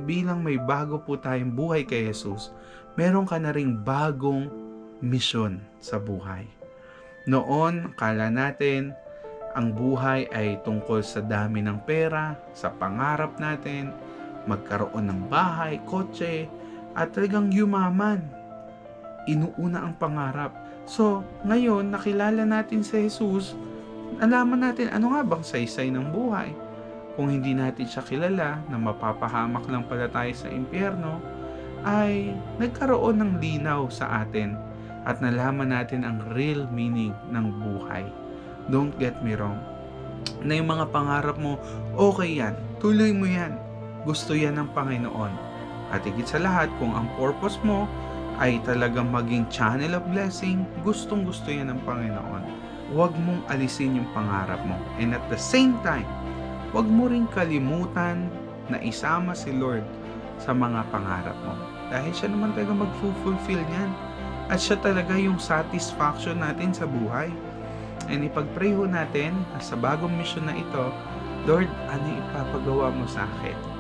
bilang may bago po tayong buhay kay Jesus, meron ka na ring bagong misyon sa buhay. Noon, kala natin, ang buhay ay tungkol sa dami ng pera, sa pangarap natin, magkaroon ng bahay, kotse, at talagang yumaman. Inuuna ang pangarap. So, ngayon, nakilala natin si Jesus, nalaman natin ano nga bang saysay ng buhay. Kung hindi natin siya kilala, na mapapahamak lang pala tayo sa impyerno, ay nagkaroon ng linaw sa atin at nalaman natin ang real meaning ng buhay. Don't get me wrong, na yung mga pangarap mo, okay yan, tuloy mo yan, gusto yan ng Panginoon. At higit sa lahat, kung ang purpose mo ay talagang maging channel of blessing, gustong gusto yan ng Panginoon. Huwag mong alisin yung pangarap mo. And at the same time, huwag mo rin kalimutan na isama si Lord sa mga pangarap mo. Dahil siya naman talaga mag-fulfill niyan. At siya talaga yung satisfaction natin sa buhay. And ipag-pray ho natin sa bagong mission na ito, Lord, ano ipapagawa mo sa akin?